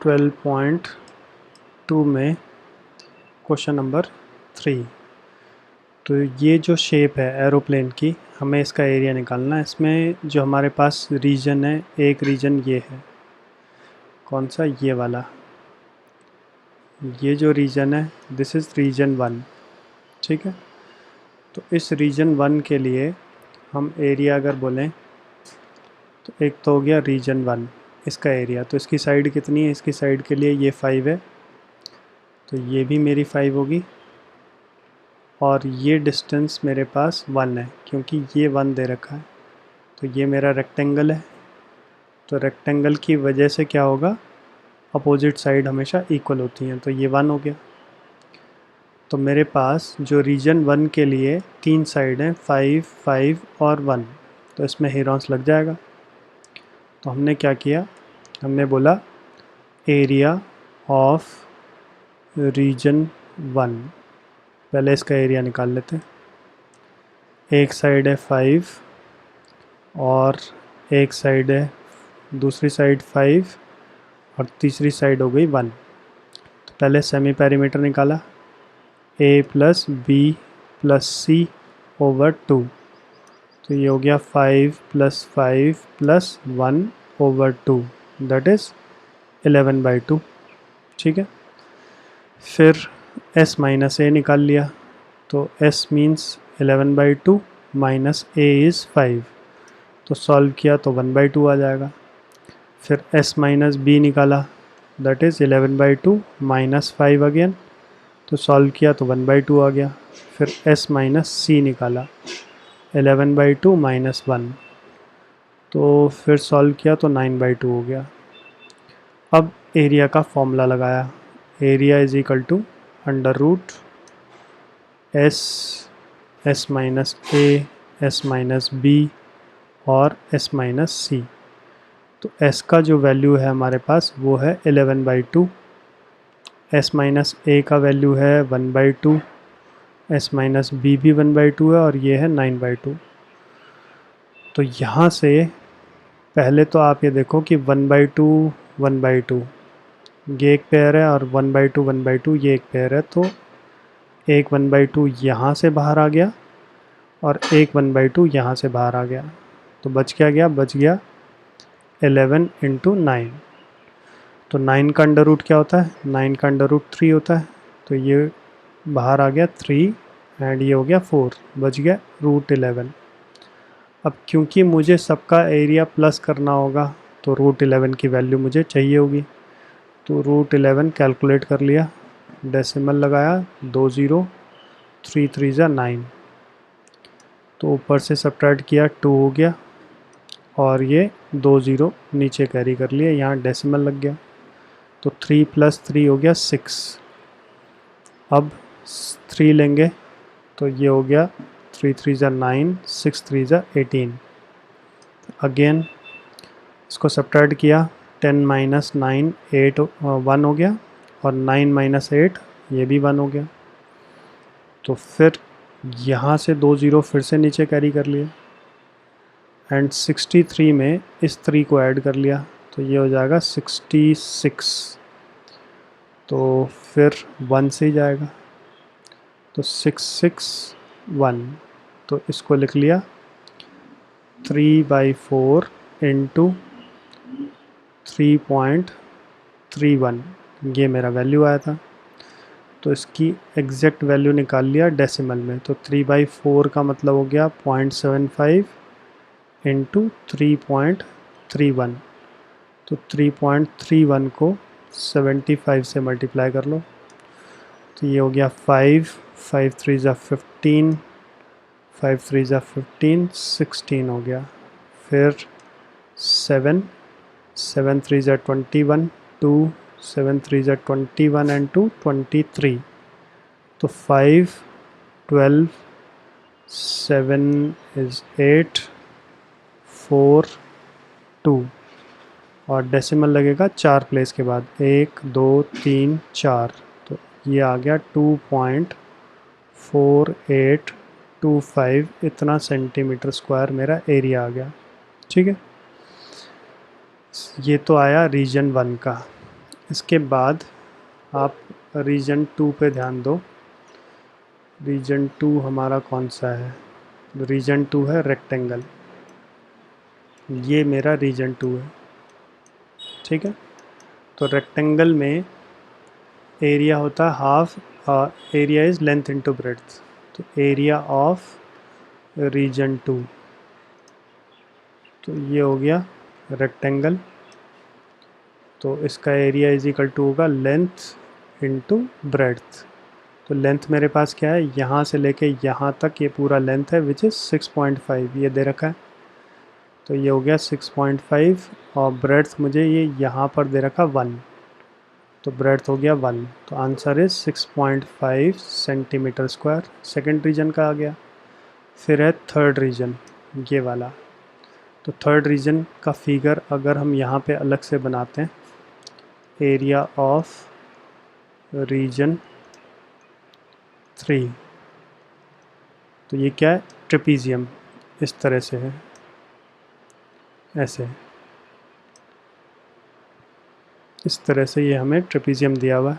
12.2 में question number 3। तो ये जो शेप है एरोप्लेन की, हमें इसका एरिया निकालना है। इसमें जो हमारे पास रीजन है, एक रीजन ये है, कौन सा, ये वाला। ये जो रीजन है दिस इज़ रीजन 1, ठीक है। तो इस रीजन 1 के लिए हम एरिया अगर बोलें तो एक तो हो गया रीजन 1, इसका एरिया। तो इसकी साइड कितनी है, इसकी साइड के लिए ये 5 है, तो ये भी मेरी 5 होगी। और ये डिस्टेंस मेरे पास 1 है, क्योंकि ये 1 दे रखा है। तो ये मेरा रेक्टेंगल है, तो रेक्टेंगल की वजह से क्या होगा, अपोजिट साइड हमेशा इक्वल होती हैं, तो ये 1 हो गया। तो मेरे पास जो रीजन 1 के लिए 3 साइड हैं, 5, 5 और 1, तो इसमें हेरॉन्स लग जाएगा। तो हमने क्या किया, हमने बोला एरिया ऑफ रीजन 1। पहले इसका एरिया निकाल लेते हैं। एक साइड है 5 और एक साइड है, दूसरी साइड 5 और तीसरी साइड हो गई 1। तो पहले सेमी पेरीमीटर निकाला, a plus B plus C over 2। तो ये हो गया 5 plus 5 plus 1 over 2, that is 11/2, ठीक है। फिर s माइनस a निकाल लिया, तो s means 11/2 minus a is 5, तो सॉल्व किया तो 1/2 आ जाएगा। फिर s माइनस b निकाला, दैट इज़ 11/2 माइनस 5 अगेन, तो सॉल्व किया तो 1/2 आ गया। फिर s माइनस c निकाला, 11/2 माइनस 1, तो फिर सॉल्व किया तो 9/2 हो गया। अब एरिया का फॉर्मूला लगाया, area is equal to under root s minus a, s minus b और s माइनस c। तो s का जो वैल्यू है हमारे पास वो है 11/2, s माइनस a का वैल्यू है 1/2, s माइनस b भी 1/2 है और ये है 9/2। तो यहाँ से पहले तो आप ये देखो कि 1/2 1/2 ये एक पेयर है और 1/2 1/2 ये एक पेयर है, तो एक 1/2 यहाँ से बाहर आ गया और एक 1/2 यहाँ से बाहर आ गया। तो बच क्या गया, बच गया 11 × 9। तो 9 का अंडर रूट क्या होता है, 9 का अंडर रूट 3 होता है, तो ये बाहर आ गया 3 एंड ये हो गया 4, बच गया √11। अब क्योंकि मुझे सबका एरिया प्लस करना होगा तो √11 की वैल्यू मुझे चाहिए होगी, तो √11 कैलकुलेट कर लिया, डेसिमल लगाया, 2 0, 3 3 = 9, तो ऊपर से सब्ट्रैक्ट किया 2 हो गया और ये 2 0 नीचे कैरी कर लिए, यहाँ डेसिमल लग गया, तो 3 + 3 हो गया 6। अब 3 लेंगे तो ये हो गया 3 3 = 9, 6 3 = 18। अगेन इसको सब्ट्रैक्ट किया, 10 - 9 8 1 हो गया और 9 - 8 ये भी 1 हो गया। तो फिर यहाँ से 2 0 फिर से नीचे कैरी कर लिए एंड 63 में इस 3 को ऐड कर लिया, तो ये हो जाएगा 66। तो फिर 1 से ही जाएगा, तो 6 6 1, तो इसको लिख लिया 3/4 × 3.31, ये मेरा वैल्यू आया था। तो इसकी एग्जैक्ट वैल्यू निकाल लिया डेसिमल में, तो 3/4 का मतलब हो गया 0.75 × 3.31, तो 3.31 को 75 से मल्टीप्लाई कर लो, तो ये हो गया 5 5 3 = 15, 5 3 = 15, 16 हो गया। फिर 7 7 3 = 21, 2 7 3 = 21 and 2 23, तो 5 12 7 is 8 4 2 और डेसिमल लगेगा 4 प्लेस के बाद, 1 2 3 4, तो ये आ गया 2.4825, इतना सेंटीमीटर स्क्वायर मेरा एरिया आ गया, ठीक है। ये तो आया रीजन 1 का। इसके बाद आप रीजन 2 पे ध्यान दो। रीजन 2 हमारा कौन सा है? रीजन 2 है रेक्टेंगल। ये मेरा रीजन 2 है, ठीक है। तो रेक्टेंगल में एरिया होता है half, area is length into breadth. तो एरिया ऑफ रीजन 2, तो ये हो गया रेक्टेंगल। तो इसका एरिया इज इक्वल टू होगा लेंथ इनटू ब्रेड्थ। तो लेंथ मेरे पास क्या है, यहाँ से लेके यहाँ तक ये पूरा लेंथ है विच इज़ 6.5, ये दे रखा है। तो ये हो गया 6.5 और ब्रेड्थ मुझे ये यहाँ पर दे रखा 1, तो ब्रेड्थ हो गया 1। तो answer is 6.5 centimetre square. Second region का आ गया। फिर है थर्ड रीजन, ये वाला। तो थर्ड रीजन का फिगर अगर हम यहाँ पे अलग से बनाते हैं, एरिया ऑफ रीजन 3, तो ये क्या है, ट्रेपीजियम। इस तरह से है, ऐसे इस तरह से ये हमें ट्रेपीजियम दिया हुआ है।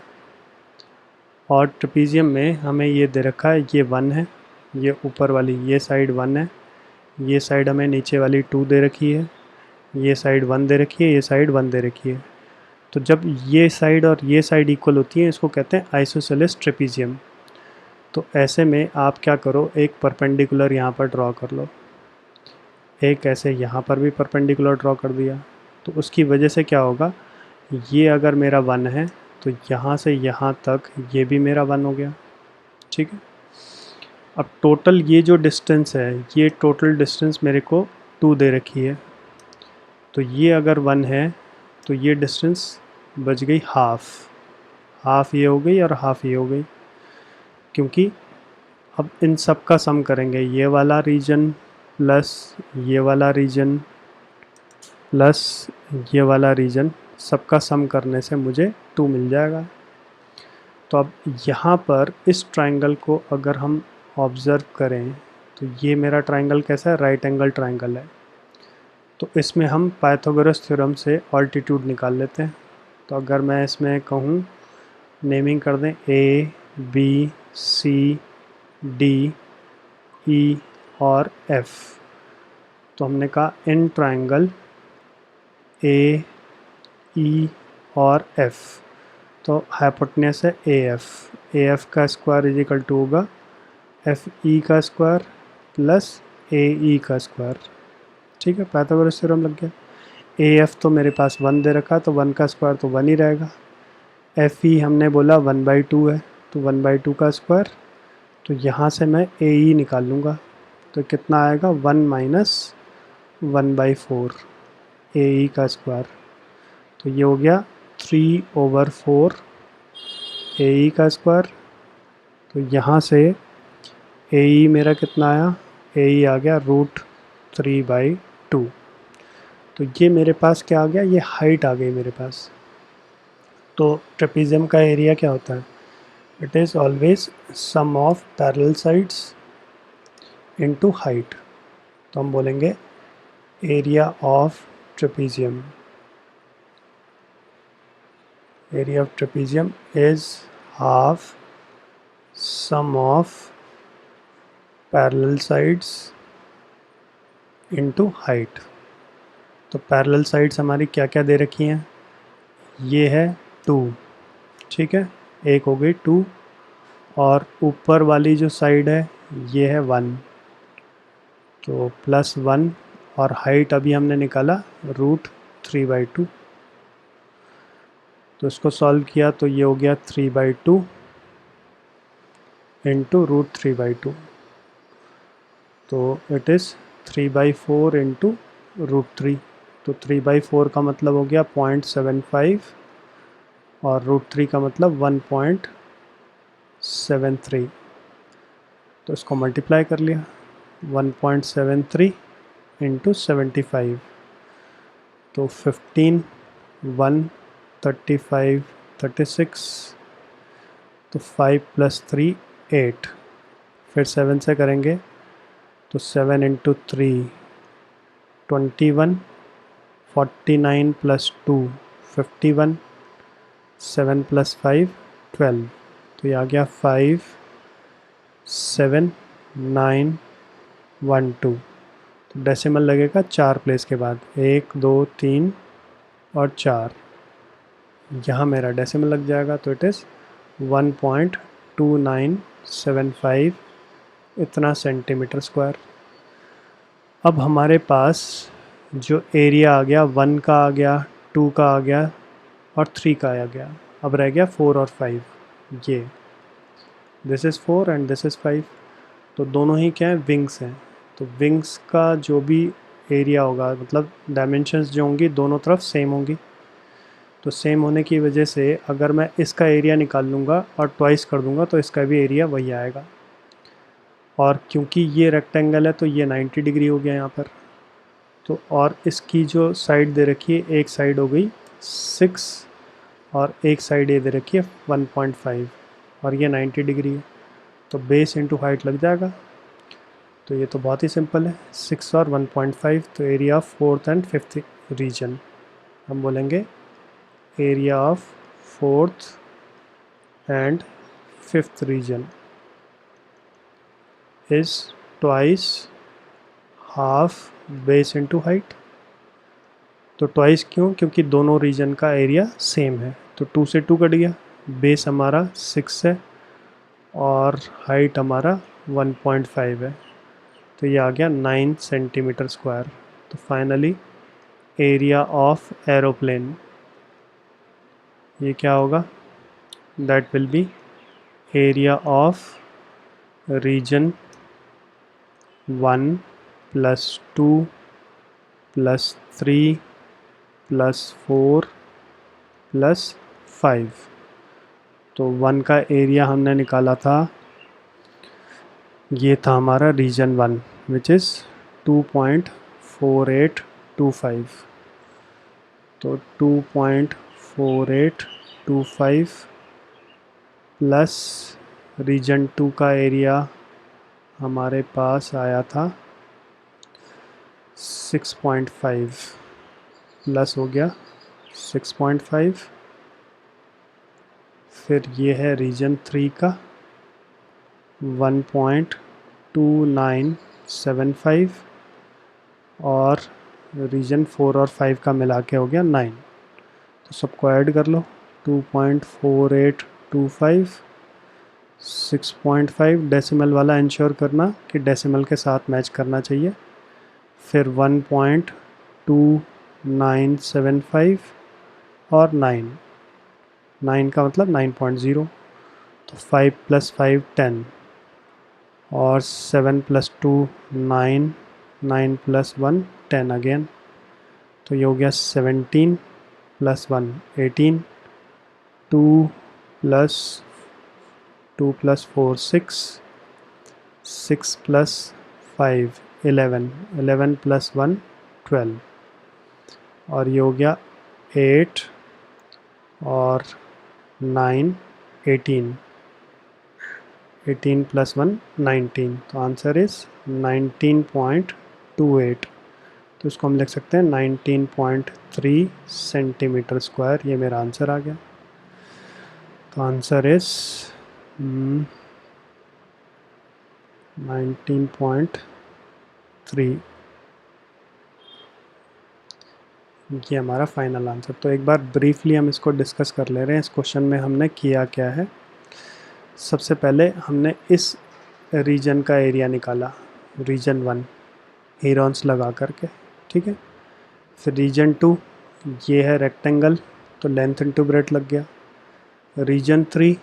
और ट्रेपीजियम में हमें ये दे रखा है, ये 1 है, ये ऊपर वाली ये साइड 1 है, ये साइड हमें नीचे वाली 2 दे रखी है, ये साइड 1 दे रखी है, ये साइड 1 दे रखी है। तो जब ये साइड और ये साइड इक्वल होती हैं, इसको कहते हैं आइसोसेलेस ट्रेपीजियम। तो ऐसे में आप क्या करो, एक परपेंडिकुलर यहाँ पर ड्रॉ कर लो, एक ऐसे यहाँ पर भी परपेंडिकुलर ड्रॉ कर दिया। तो उसकी वजह से क्या होगा, ये अगर मेरा 1 है तो यहाँ से यहाँ तक ये भी मेरा 1 हो गया, ठीक है। अब टोटल ये जो डिस्टेंस है, ये टोटल डिस्टेंस मेरे को 2 दे रखी है। तो ये अगर 1 है तो ये डिस्टेंस बच गई हाफ ये हो गई और हाफ ये हो गई, क्योंकि अब इन सब का सम करेंगे, ये वाला रीजन प्लस ये वाला रीजन प्लस ये वाला रीजन, सबका सम करने से मुझे 2 मिल जाएगा। तो अब यहाँ पर इस ट्रायंगल को अगर हम ऑब्ज़र्व करें तो ये मेरा ट्रायंगल कैसा है, राइट एंगल ट्रायंगल है। तो इसमें हम पाइथागोरस थ्योरम से ऑल्टीट्यूड निकाल लेते हैं। तो अगर मैं इसमें कहूँ, नेमिंग कर दें A B C D E और F, तो हमने कहा इन ट्रायंगल A E और F, तो हाइपोटेनस है AF का स्क्वायर इज इक्वल टू होगा FE का स्क्वायर प्लस AE का स्क्वायर, ठीक है। पाइथागोरस थ्योरम लग गया। AF तो मेरे पास 1 दे रखा, तो 1 का स्क्वायर तो 1 ही रहेगा। FE हमने बोला 1/2 है, तो 1/2 का स्क्वायर। तो यहाँ से मैं AE निकाल लूँगा, तो कितना आएगा, 1 माइनस 1/4 AE का स्क्वायर। तो ये हो गया 3/4 AE का स्क्वायर। तो यहाँ से AE मेरा कितना आया, AE आ गया √3/2। तो ये मेरे पास क्या आ गया, ये हाइट आ गई मेरे पास। तो ट्रेपीजियम का एरिया क्या होता है, it is always sum of parallel sides into height. तो हम बोलेंगे area of trapezium, area of trapezium is half sum of parallel sides into height। तो पैरेलल साइड्स हमारी क्या क्या दे रखी हैं, ये है 2, ठीक है, एक हो गई 2, और ऊपर वाली जो साइड है ये है 1, तो +1, और हाइट अभी हमने निकाला √3/2। तो इसको सॉल्व किया तो ये हो गया 3/2 इंटू √3/2, तो इट इज़ 3/4 इंटू √3। तो 3/4 का मतलब हो गया 0.75 और √3 का मतलब 1.73। तो इसको मल्टीप्लाई कर लिया, 1.73 इंटू 75, तो 15, 1, 35, 36, तो 5 + 3 8, फिर 7 से करेंगे तो 7 इंटू 3 21, 49 + 2 51, 7 + 5 12, तो ये आ गया 5 7 9 1 2। तो डेसिमल लगेगा 4 प्लेस के बाद, 1 2 3 और 4, यहाँ मेरा डेसिमल लग जाएगा, तो इट इज़ 1.2975 इतना सेंटीमीटर स्क्वायर। अब हमारे पास जो एरिया आ गया 1 का आ गया, 2 का आ गया और 3 का आ गया, अब रह गया 4 और 5। ये this is 4 and this is 5, तो दोनों ही क्या हैं, विंग्स हैं। तो विंग्स का जो भी एरिया होगा, मतलब डायमेंशंस जो होंगी दोनों तरफ सेम होंगी, तो सेम होने की वजह से अगर मैं इसका एरिया निकाल लूँगा और ट्वाइस कर दूँगा तो इसका भी एरिया वही आएगा। और क्योंकि ये रेक्टेंगल है तो ये 90 डिग्री हो गया यहाँ पर। तो और इसकी जो साइड दे रखी है, एक साइड हो गई 6 और एक साइड ये दे रखी है 1.5 और ये 90 डिग्री है, तो बेस इंटू हाइट लग जाएगा। तो ये तो बहुत ही सिंपल है, 6 और 1.5, तो area of 4th and 5th region, हम बोलेंगे area of 4th and 5th region is twice half base into height. तो ट्वाइस क्यों, क्योंकि दोनों रीजन का एरिया सेम है, तो 2 से 2 कट गया, बेस हमारा 6 है और हाइट हमारा 1.5 है, तो ये आ गया 9 सेंटीमीटर स्क्वायर। तो फाइनली एरिया ऑफ एरोप्लेन ये क्या होगा, that will be area of region 1 + 2 + 3 + 4 + 5। तो 1 का एरिया हमने निकाला था, ये था हमारा रीजन 1 विच इज़ 2.4825, तो 2.4825 प्लस रीजन 2 का एरिया हमारे पास आया था 6.5 प्लस हो गया 6.5, फिर ये है रीजन 3 का 1.2975 और रीजन 4 और 5 का मिला के हो गया 9। तो सबको ऐड कर लो, 2.4825 6.5, डेसिमल वाला इंश्योर करना कि डेसिमल के साथ मैच करना चाहिए, फिर 1.2975 और 9 का मतलब 9.0, तो 5 + 5 10 और 7 + 2 9, 9 + 1 10 अगेन, तो ये हो गया 17 + 1 18, 2 + 2 + 4 6, 6 + 5 11, 11 + 1 12 और ये हो गया 8 और 9 18, 18 + 1 19, तो आंसर इज़ 19.28। तो इसको हम लिख सकते हैं 19.3 सेंटीमीटर स्क्वायर, ये मेरा आंसर आ गया। तो आंसर इज़ 19.3, ये हमारा फाइनल आंसर। तो एक बार ब्रीफली हम इसको डिस्कस कर ले रहे हैं, इस क्वेश्चन में हमने किया क्या है। सबसे पहले हमने इस रीजन का एरिया निकाला, रीजन 1 हीरोन्स लगा करके, ठीक है। फिर रीजन 2 ये है रेक्टेंगल, तो लेंथ इंटू ब्रेड्थ लग गया। रीजन 3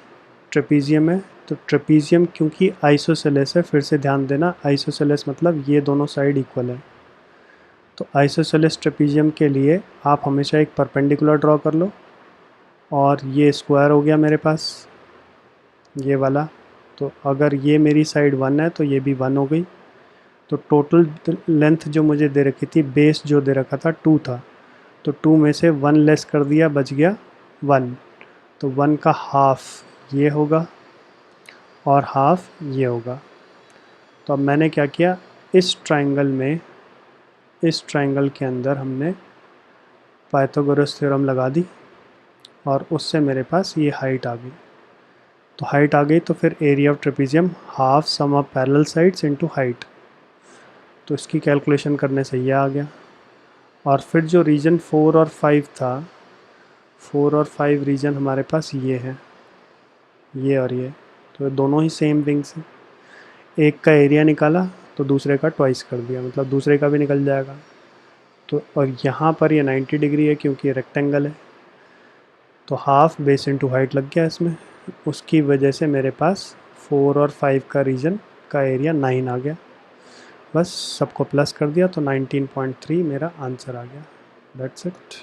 ट्रेपीजियम है, तो ट्रेपीजियम क्योंकि आइसोसेलेस है, फिर से ध्यान देना आइसोसेलेस मतलब ये दोनों साइड इक्वल है, तो आइसोसेलेस ट्रेपीजियम के लिए आप हमेशा एक परपेंडिकुलर ड्रॉ कर लो, और ये स्क्वायर हो गया मेरे पास ये वाला, तो अगर ये मेरी साइड 1 है तो ये भी 1 हो गई। तो टोटल लेंथ जो मुझे दे रखी थी, बेस जो दे रखा था 2 था, तो 2 में से 1 लेस कर दिया, बच गया 1, तो 1 का हाफ ये होगा और हाफ ये होगा। तो अब मैंने क्या किया, इस ट्रायंगल में, इस ट्रायंगल के अंदर हमने पाइथागोरस थ्योरम लगा दी, और उससे मेरे पास ये हाइट आ गई। तो हाइट आ गई तो फिर area of trapezium half sum of parallel sides into height. तो इसकी कैलकुलेशन करने से ये आ गया। और फिर जो रीजन 4 और 5 था, 4 और 5 रीजन हमारे पास ये है, ये और ये। तो दोनों ही सेम विंग्स हैं। एक का एरिया निकाला तो दूसरे का ट्वाइस कर दिया, मतलब दूसरे का भी निकल जाएगा। तो और यहाँ पर ये 90 डिग्री है क्योंकि ये रेक्टेंगल है, तो हाफ बेस इनटू हाइट लग गया इसमें। उसकी वजह से मेरे पास 4 और 5 का रीजन का एरिया 9 आ गया। बस सबको प्लस कर दिया तो 19.3 मेरा आंसर आ गया। That's it.